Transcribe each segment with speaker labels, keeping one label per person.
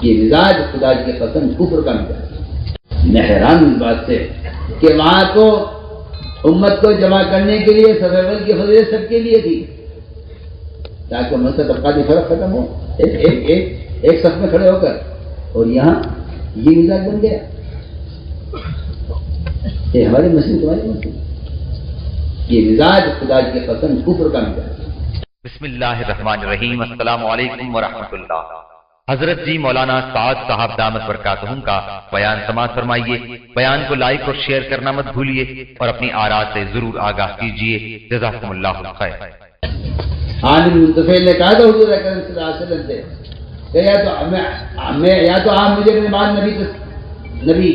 Speaker 1: یہ مزاج خدا کی قسم کفر کا مزاج. میں حیران ہوں اس بات سے کہ وہاں تو امت کو جمع کرنے کے لیے صف اول کی فضیلت سب کے لیے تھی تاکہ امت سے طبقاتی فرق ختم ہو ایک صف میں کھڑے ہو کر, اور یہاں یہ مزاج بن گیا. یہ ہمارے مسلم تمہارے مسلم, یہ مزاج خدا کی قسم کفر کا مزاج.
Speaker 2: بسم اللہ الرحمن الرحیم. السلام علیکم ورحمۃ اللہ. حضرت جی مولانا سعد صاحب دامت برکاتہم کا بیان سماعت فرمائیے. بیان کو لائک اور شیئر کرنا مت بھولیے اور اپنی آراء سے ضرور آگاہ کیجیے. جزاکم اللہ خیر.
Speaker 1: عامر بن طفیل نے کہا تھا حضور اکرم صلی اللہ علیہ وسلم سے کہ یا تو آپ مجھے اپنے بعد نبی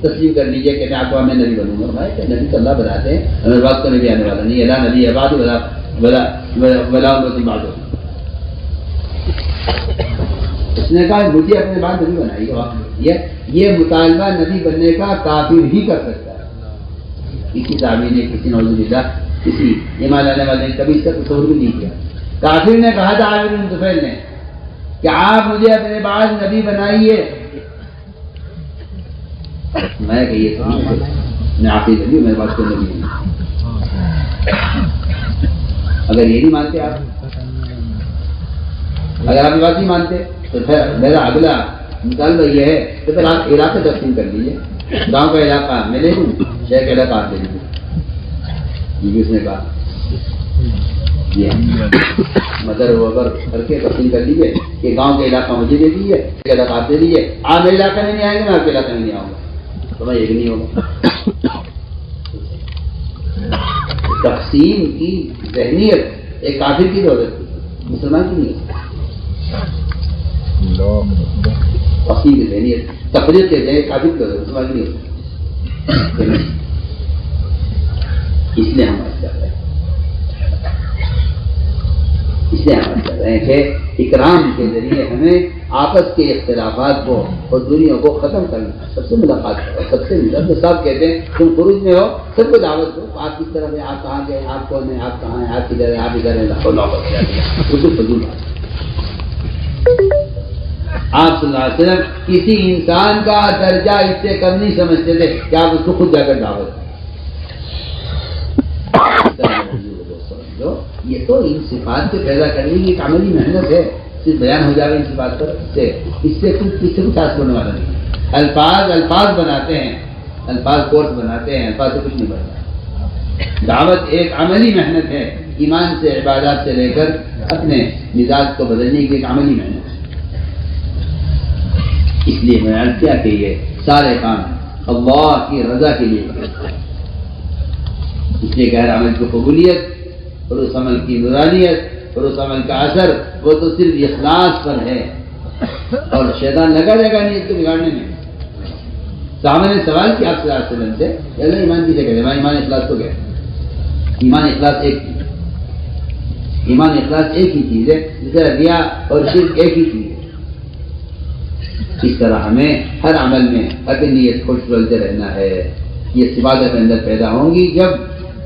Speaker 1: تسلیم کر لیجیے کہ میں آپ کو ہمیں نبی بنوں گا. کہ نبی تو اللہ بناتے ہیں, ہمیں بات کو نبی آنے والا نہیں. اللہ نبی عباد بلا بعد. اس نے کہا مجھے اپنے بعد نبی بنائیے. یہ مطالبہ نبی بننے کا کافر ہی کر سکتا ہے. کسی صحابی نے, کسی نعوذ باللہ کسی ایمان لانے والے نے کبھی اس کا تصور بھی نہیں کیا. کافر نے کہا تھا عامر بن طفیل نے کہ آپ مجھے اپنے بعد نبی بنائیے. میں کہیے میں آپ ہی نبی, میرے پاس کوئی نبی نہیں. اگر یہ نہیں مانتے آپ, اگر آپ یہ بات نہیں مانتے تو پھر میرا اگلا مطالبہ یہ ہے کہ پھر آپ علاقے تقسیم کر لیجیے. گاؤں کا علاقہ میں لے لوں, شہر کا علاقہ آپ لے لیجیے. یہ بھی اس نے کہا مدر وغیرہ کر کے تقسیم کر لیجیے کہ گاؤں کا علاقہ مجھے دے دیجیے, علاقہ آپ دے دیجیے. آپ میرے علاقے میں نہیں آئیں گے, میں آپ کے علاقے میں نہیں آؤں گا, تو میں یہ بھی نہیں ہوگا. تقسیم کی ذہنیت ایک کافر کی ضرورت تھی, مسلمان کی نہیں. تقسیم کی ذہنیت تفریق کے ذہن کافر کی ضرورت, مسلمان کی نہیں. اس لیے ہم بات کر رہے ہیں, اس لیے ہم بات کر رہے ہیں کہ اکرام کے ذریعے ہمیں آپس کے اختلافات کو اور دنیا کو ختم کرنا. سب سے ملاقات کرو, سب سے ملا. تو سب کہتے ہیں تم خروج میں ہو, سب کو دعوت دو. آپ کس طرح ہے, آپ کہاں گئے, آپ کون ہیں, آپ کہاں ہیں, آپ کدھر ہیں, آپ ادھر ہیں. فضول بات. آپ صلی اللہ علیہ وسلم کسی انسان کا درجہ اس سے کم نہیں سمجھتے تھے کہ آپ اس کو خود جا کر دعوت. یہ تو ان صفات سے پیدا کرنے کی ایک عملی محنت ہے. صرف بیان ہو جائے ان صفات پر, اس سے کچھ حاصل ہونے والا نہیں. الفاظ بناتے ہیں, الفاظ کورس بناتے ہیں, الفاظ سے کچھ نہیں بنتا. دعوت ایک عملی محنت ہے. ایمان سے, عبادات سے لے کر اپنے مزاج کو بدلنے کی ایک عملی محنت ہے. اس لیے میں عرض کیا کہ یہ سارے کام اللہ کی رضا کے لیے, اس لیے غیر عمل کی قبولیت اور اس عمل کی نورانیت اور اس عمل کا اثر وہ تو صرف اخلاص پر ہے, اور شیطان لگا رہے گا نہیں اس کو بگاڑنے میں. صحابہ نے سوال کیا آپ صلی اللہ علیہ وسلم سے, اللہ ایمان کسے کہتے ہیں؟ ایمان اخلاص تو کیا ہے؟ ایمان اخلاص ایک چیز, ایمان اخلاص ایک ہی چیز ہے, جس طرح ریا اور شرک ایک ہی چیز ہے. اس طرح ہمیں ہر عمل میں اپنی نیت خوش ڈلتے رہنا ہے. یہ صفات اپنے اندر پیدا ہوں گی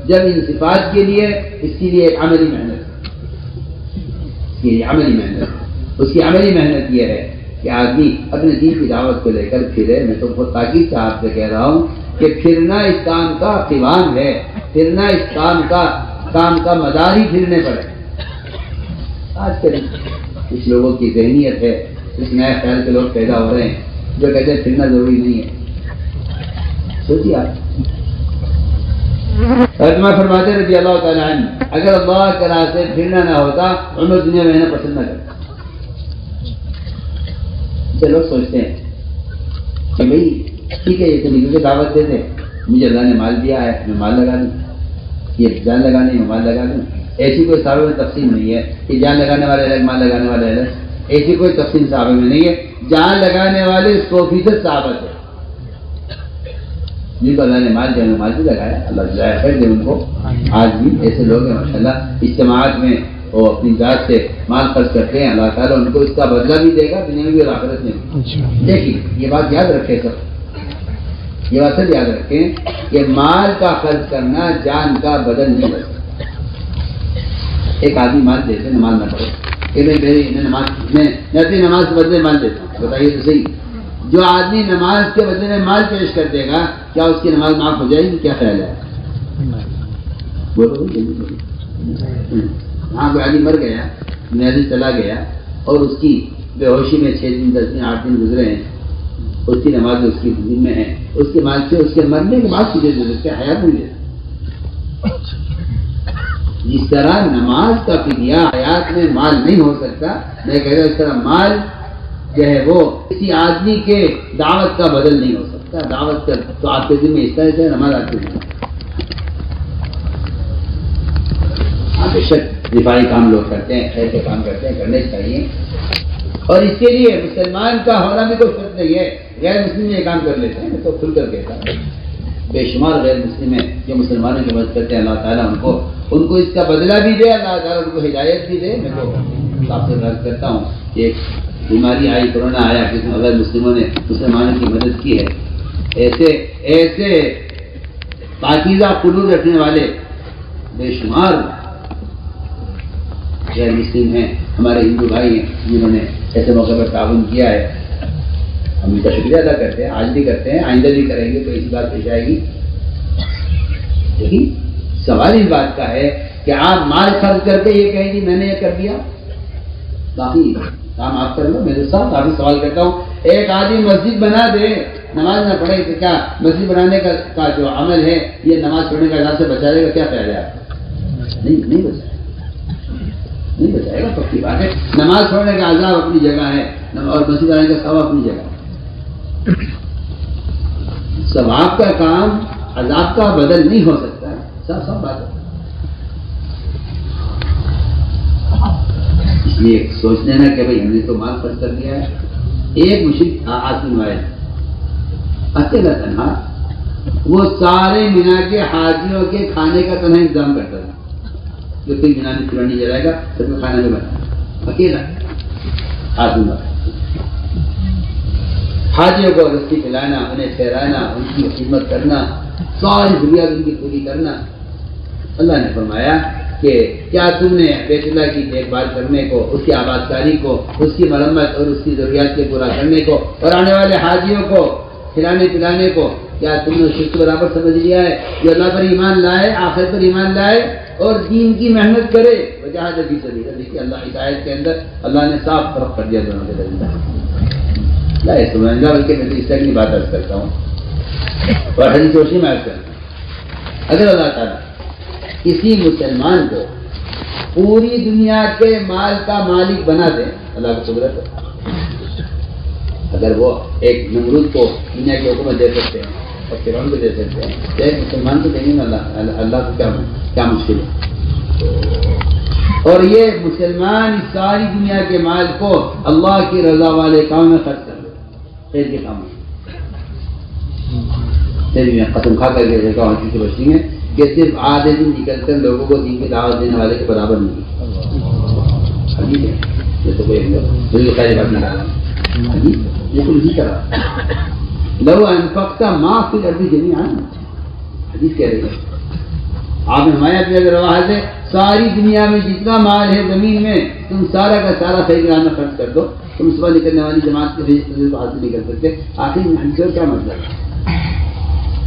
Speaker 1: جب ان صفات کے لیے, اس کے لیے ایک عملی محنت, یہ عملی محنت. اس کی عملی محنت یہ ہے کہ آدمی اپنے دین کی دعوت کو لے کر پھرے. میں تو بہت تاکید سے آپ سے کہہ رہا ہوں کہ پھرنا اس کام کا قوام ہے, پھرنا اس کام کا مدار ہی پھرنے پر ہے. آج کل کچھ لوگوں کی ذہنیت ہے, اس نئے خیال کے لوگ پیدا ہو رہے ہیں جو کہتے ہیں پھرنا ضروری نہیں ہے. سوچیے آپ, میں فرماتے رضی اللہ تعالیٰ عنہ, اگر اللہ کے راستے پھرنا نہ ہوتا عمر دنیا میں رہنا پسند نہ کرتا. لوگ سوچتے ہیں کہ بھائی ٹھیک ہے, یہ تو نکل کے دعوت دیتے, مجھے اللہ نے مال دیا ہے, میں مال لگا دوں, یہ جان لگانے میں مال لگا دوں. ایسی کوئی صحابہ میں تقسیم نہیں ہے کہ جان لگانے والے الگ, مال لگانے والے الگ. ایسی کوئی تقسیم صحابہ میں نہیں ہے. جان لگانے والے 100% صحابہ تھے, جن کو اللہ نے مال دیا, مال بھی لگایا, اللہ جزائے خیر دے ان کو. آج بھی ایسے لوگ ہیں ماشاءاللہ, اجتماعات میں وہ اپنی ذات سے مال خرچ کرتے ہیں, اللہ تعالیٰ ان کو اس کا بدلہ بھی دے گا دنیا میں بھی اور آخرت میں بھی. دیکھیے یہ بات یاد رکھے سب, یہ بات سب یاد رکھیں کہ مال کا خرچ کرنا جان کا بدل نہیں بنتا. ایک آدمی مال دے سے نماز نہ پڑھے, کہ میں نماز میں اپنی نماز کے بدلے مال دیتا ہوں. بتائیے تو صحیح، جو آدمی نماز کے بدلے میں مال پیش کر دے گا کیا اس کی نماز معاف ہو جائے گی؟ کیا خیال ہے؟ بولو. ہاں کوئی آدمی مر گیا، نیازی چلا گیا اور اس کی بے ہوشی میں 6 دن 10 دن 8 دن گزرے ہیں، اس کی نماز اس کی دن میں ہے، اس کے مال سے اس کے مرنے کے بعد تجھے ضرورت کیا حیات نہیں ہے. جس طرح نماز کا فدیہ حیات میں مال نہیں ہو سکتا، میں کہہ رہا ہوں اس طرح مال جو ہے وہ کسی آدمی کے دعوت کا بدل نہیں ہو سکتا. دعوت کا تو آپ کے دن میں اس طرح سے نماز آپ کے دن. ہاں بے شک دفاعی کام لوگ کرتے ہیں، خیر کے کام کرتے ہیں، کرنے چاہیے، اور اس کے لیے مسلمان کا ہونا بھی کوئی شرط نہیں ہے. غیر مسلم یہ کام کر لیتے ہیں، میں تو کھل کر کہتا ہوں بے شمار غیر مسلم ہیں جو مسلمانوں کی مدد کرتے ہیں. اللہ تعالیٰ ان کو اس کا بدلہ بھی دے، اللہ تعالیٰ ان کو ہدایت بھی دے. میں تو آپ سے عرض کرتا ہوں کہ ایک بیماری آئی، کورونا آیا، جس میں غیر مسلموں نے مسلمانوں کی مدد کی ہے. ایسے پاکیزہ قلوب رکھنے والے بے شمار غیر مسلم ہیں، ہمارے ہندو بھائی ہیں جنہوں نے ایسے موقع پر تعاون کیا ہے. ہم ان کا شکریہ ادا کرتے ہیں، آج بھی کرتے ہیں، آئندہ بھی کریں گے. تو اس بات پیش آئے گی. لیکن سوال اس بات کا ہے کہ آپ مال خرچ کر کے یہ کہیں گی میں نے یہ کر دیا، باقی کام آپ کر لو. میرے ساتھ آپ سے سوال کرتا ہوں، ایک آدمی مسجد بنا دے، نماز نہ پڑھے تو کیا مسجد بنانے کا جو عمل ہے یہ نماز پڑھنے کا عذاب سے بچا دے گا؟ کیا خیال ہے آپ کا؟ نہیں بچائے گا. پکی بات ہے، نماز پڑھنے کا عذاب اپنی جگہ ہے اور مسجد بنانے کا ثواب اپنی جگہ ہے. ثواب کا کام عذاب کا بدل نہیں ہو سکتا. سب بات ہے. اس لیے سوچ لینا کہ بھائی ہم نے تو مال خرچ کر دیا ہے. ایک مشرک تھا عاصم وائد، اکیلا تنہا، وہ سارے مینا کے حاجیوں کے کھانے کا تنہا انتظام کرتا تھا. جو کوئی مینا میں پرانی جلائے گا سب میں کھانا نہیں بنا، اکیلا عاصم وائد. حاجیوں کو رسی کھلانا، انہیں ٹھہرانا، ان کی خدمت کرنا، ساری ضروریات ان کی پوری کرنا. اللہ نے فرمایا کہ کیا تم نے بیت اللہ کی دیکھ بھال کرنے کو، اس کی آباد کاری کو، اس کی مرمت اور اس کی ضروریات کے پورا کرنے کو اور آنے والے حاجیوں کو کھلانے پلانے کو کیا تم نے شرک برابر سمجھ لیا ہے؟ جو اللہ پر ایمان لائے، آخرت پر ایمان لائے اور دین کی محنت کرے. وجاہد فی سبیل اللہ. دیکھیے اللہ کی آیت کے اندر اللہ نے صاف فرق کر دیا دونوں کے درمیان. لا سمجھا بلکہ میں تو اس طرح کی بات عرض کرتا ہوں اور حدیث روشنی میں عرض کرتا ہوں. اگر اللہ تعالیٰ کسی مسلمان کو پوری دنیا کے مال کا مالک بنا دے، اللہ کو قدرت ہے. اگر وہ ایک نمرود کو دنیا کی حکومت دے سکتے ہیں اور فرعون کو دے سکتے ہیں تو ایک مسلمان کو دیں گے. اللہ کو کیا مشکل ہے؟ اور یہ مسلمان اس ساری دنیا کے مال کو اللہ کی رضا والے کام میں خرچ کر لے، خیر کے کام میں. میں قسم کھا کر کے دیکھا ہوں سے بچی ہیں کہ صرف آدھے دن نکل کر لوگوں کو دین کی دعوت دینے والے کے برابر نہیں. حدیث ہے، یہ تو کوئی بالکل خیر بات نہیں رہا. بالکل اسی طرح لو انفقت ما فی الارض جمیعا، حدیث کہہ رہی ہے. آپ نے ہمارے اپنے اگر رواج ہے ساری دنیا میں جتنا مال ہے زمین میں تم سارا کا سارا صحیح گرام میں خرچ کر دو، تم صبح نکلنے والی جماعت کے کو حاصل نہیں کر سکتے. آخر میں حدیث کیا مطلب ہے؟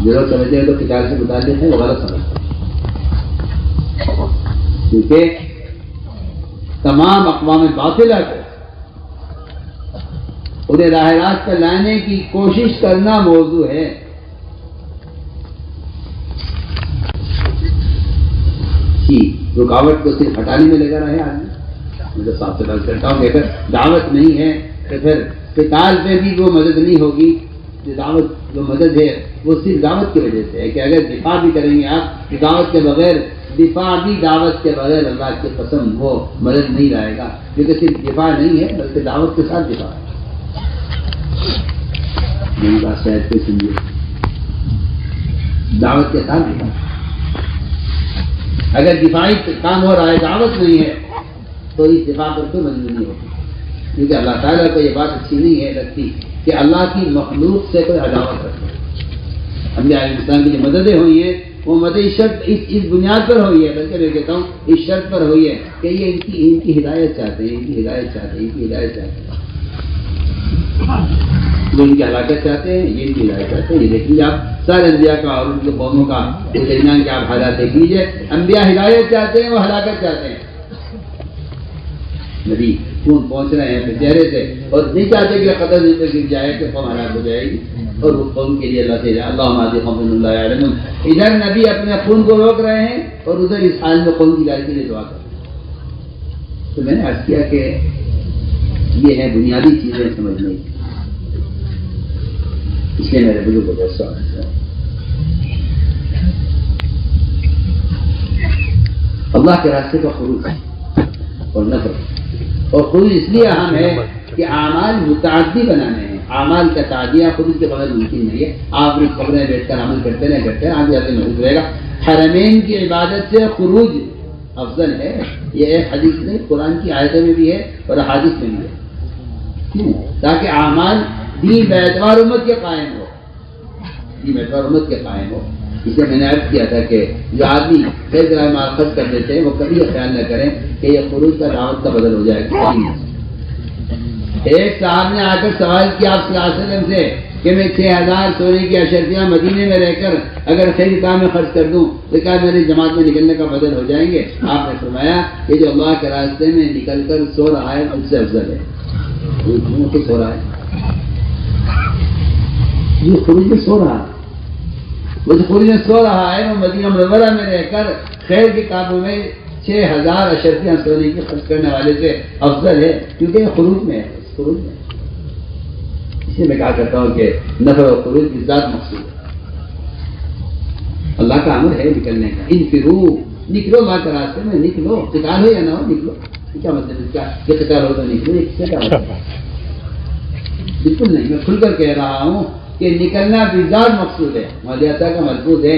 Speaker 1: جو لوگ سمجھتے ہیں تو کتاب سے متعلق ہے وہ غلط سمجھتے ہیں، کیونکہ تمام اقوام باطلہ کو انہیں راہ راست پر لانے کی کوشش کرنا موضوع ہے. رکاوٹ کو صرف ہٹانے میں لگا رہے آدمی. میں تو صاحب سے بات کرتا ہوں کہ اگر دعوت نہیں ہے تو پھر قتال پہ بھی وہ مدد نہیں ہوگی. دعوت جو مدد ہے وہ صرف دعوت کی وجہ سے ہے کہ اگر دفاع بھی کریں گے آپ دعوت کے بغیر، دفاع بھی دعوت کے بغیر اللہ کی قسم وہ مدد نہیں لائے گا. کیونکہ صرف دفاع نہیں ہے بلکہ دعوت کے ساتھ دفاع ہے. میری بات شاید کوئی سمجھے، دعوت کے ساتھ دفاع. اگر دفاعی کام ہو رہا ہے دعوت نہیں ہے تو اس دفاع پر کوئی مجبور نہیں ہوتی. کیونکہ اللہ تعالیٰ کو یہ بات اچھی نہیں ہے لگتی کہ اللہ کی مخلوق سے کوئی عداوت رکھے. انبیاء علیہ السلام کی جو مددیں ہوئی ہیں وہ مدعی شرط اس بنیاد پر ہوئی ہے، بلکہ میں کہتا ہوں اس شرط پر ہوئی ہے کہ یہ ان کی ہدایت چاہتے ہیں، ان کی ہدایت چاہتے ہیں، ان کی ہدایت چاہتے ہیں، جو ان کی ہلاکت چاہتے ہیں، یہ ان کی ہدایت چاہتے ہیں۔ یہ دیکھ لیجیے آپ سارے انبیاء کا اور ان کے قوموں کا درمیان کے آپ حالات دیکھ لیجیے، انبیاء ہدایت چاہتے ہیں، وہ ہلاکت چاہتے ہیں۔ نبی خون پہنچ رہے ہیں چہرے سے اور نہیں چاہتے کہ قدر نہیں گر جائے کہ قوم ہلاک ہو جائے گی، اور وہ قوم کے لیے اللہ سے اللہ عادی قوم اللہ عالم، ادھر نبی اپنے خون کو روک رہے ہیں اور ادھر اس حال میں قوم کی ہدایت کے لیے دعا کر رہے ہیں۔ تو میں نے عرض کیا کہ یہ ہے بنیادی چیزیں سمجھنے کی، اس لیے میرے بزرگ کو بہت سوال ہے۔ اللہ کے راستے کا خروج اور نفر، اور خروج اس لیے اہم ہے کہ اعمال متعدی بنانے ہیں، اعمال کا تعدیہ خروج کے بغیر ممکن نہیں ہے۔ آپ اپنے قبر میں بیٹھ کر عمل کرتے رہے آگے آگے محفوظ رہے گا۔ حرمین کی عبادت سے خروج افضل ہے، یہ ایک حدیث نہیں، قرآن کی آیتوں میں بھی ہے اور احادیث میں بھی ہے، کیوں؟ تاکہ اعمال دین باعتبار امت کے قائم ہو، دین باعتبار امت کے قائم ہو۔ اس لیے میں نے عرض کیا تھا کہ جو آدمی غیر مال خرچ کر دیتے ہیں وہ کبھی یہ خیال نہ کریں کہ یہ خروج کا دعوت کا بدل ہو جائے گا۔ ایک صاحب نے آ کر سوال کیا آپ صلی اللہ علیہ وسلم سے کہ میں 6000 سونے کی اشرفیاں مدینے میں رہ کر اگر خیر کام میں خرچ کر دوں تو کیا میری جماعت میں نکلنے کا بدل ہو جائیں گے؟ آپ نے فرمایا کہ جو اللہ کے راستے میں نکل کر سو رہا ہے اس سے افضل ہے۔ کچھ ہو رہا ہے یہ خروج میں سو رہا ہے، وہ جو خروج میں سو رہا ہے وہ مدینہ منورہ میں رہ کر خیر کے کاموں میں 6000 اشرفیاں سونے کی خرچ کرنے والے سے افضل ہے، کیونکہ یہ خروج میں ہے، خروج میں۔ اس لیے میں کہا کرتا ہوں کہ نفر و خروج کی ذات مقصود ہے، اللہ کا امر ہے نکلنے کا۔ انفرو، نکلو اللہ کے راستے میں، نکلو، قتال ہو یا نہ ہو نکلو۔ کیا مطلب اس کا کہ قتال ہو تو نکلو، اس سے کیا مطلب؟ بالکل نہیں، میں کھل کر کہہ رہا ہوں کہ نکلنا بذات مقصود ہے۔ مالیاتا کا ملفوظ ہے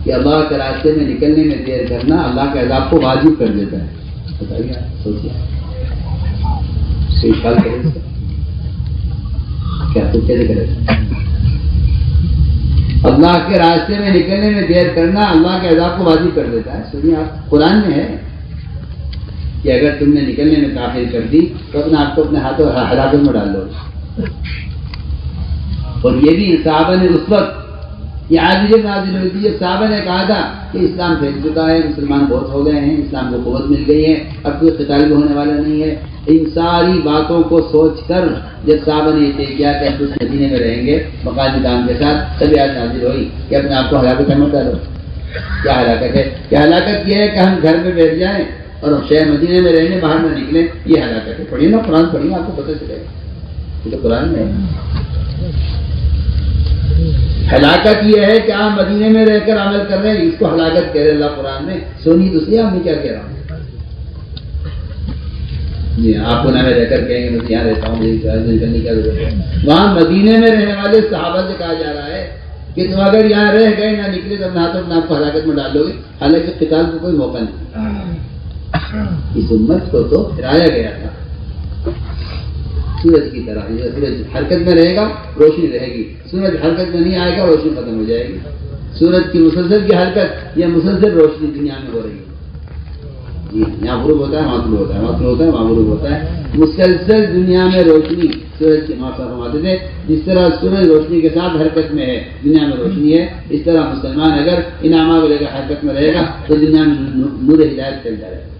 Speaker 1: کہ اللہ کے راستے میں نکلنے میں دیر کرنا اللہ کے عذاب کو واجب کر دیتا ہے۔ بتائیے، سوچیے کوئی خیال کرے کیا تو کیسے کرے؟ اللہ کے راستے میں نکلنے میں دیر کرنا اللہ کے عذاب کو واجب کر دیتا ہے۔ سنیے آپ، قرآن میں ہے کہ اگر تم نے نکلنے میں تاخیر کر دی تو اپنے آپ کو اپنے ہاتھوں ہلاکت میں ڈال دو۔ اور یہ بھی صحابہ نے اس وقت یہ عادی نازل ہوئی تھی، صحابہ نے کہا تھا کہ اسلام پھیل چکا ہے، مسلمان بہت ہو گئے ہیں، اسلام کو قوت مل گئی ہے، اب کوئی قتال بھی ہونے والا نہیں ہے۔ ان ساری باتوں کو سوچ کر جب صحابہ نے یہ طے کیا کہ ہم اس مدینے میں رہیں گے مقامی دام کے ساتھ، تب آیت نازل ہوئی کہ اپنے آپ کو ہلاکت میں مت ڈالو۔ کیا ہلاکت ہے؟ کیا ہلاکت یہ ہے کہ ہم گھر میں بیٹھ جائیں اور شہر مدینے میں رہنے باہر نہ نکلیں، یہ ہلاکت ہے۔ پڑھیے نا قرآن، پڑھیے، آپ کو پتہ چلے گا، یہ تو قرآن میں ہے۔ ہلاکت یہ ہے کہ آپ مدینے میں رہ کر عمل کر رہے ہیں، اس کو ہلاکت کہہ رہے اللہ قرآن میں۔ سونی دوسری آپ میں کیا کہہ رہا ہوں؟ جی آپ کو نہ میں رہ کر کہیں گے میں یہاں رہتا ہوں، میری کرنے کی ضرورت ہے۔ وہاں مدینے میں رہنے والے صحابہ سے کہا جا رہا ہے کہ تم اگر یہاں رہ گئے نہ نکلے تو اپنے آپ کو ہلاکت میں ڈال دو گے، حالانکہ قتال کو کوئی موقع نہیں۔ اس امت کو تو پھرایا گیا تھا سورج کی طرح، سورج حرکت میں رہے گا روشنی رہے گی، سورج حرکت میں نہیں آئے گا روشنی ختم ہو جائے گی۔ سورج کی مسلسل کی حرکت یا مسلسل روشنی دنیا میں ہو رہی ہے۔ جی یہاں غروب ہوتا ہے، وہاں طلوع ہوتا ہے، وہاں طلوع ہوتا ہے، وہاں غروب ہوتا ہے، مسلسل دنیا میں روشنی سورج کی ماں فرماتے تھے جس طرح سورج روشنی کے ساتھ حرکت میں ہے، دنیا میں روشنی ہے، اس طرح مسلمان اگر ان اعمال کو لے کر حرکت میں رہے گا تو دنیا میں نور ہدایت چل جائے گا۔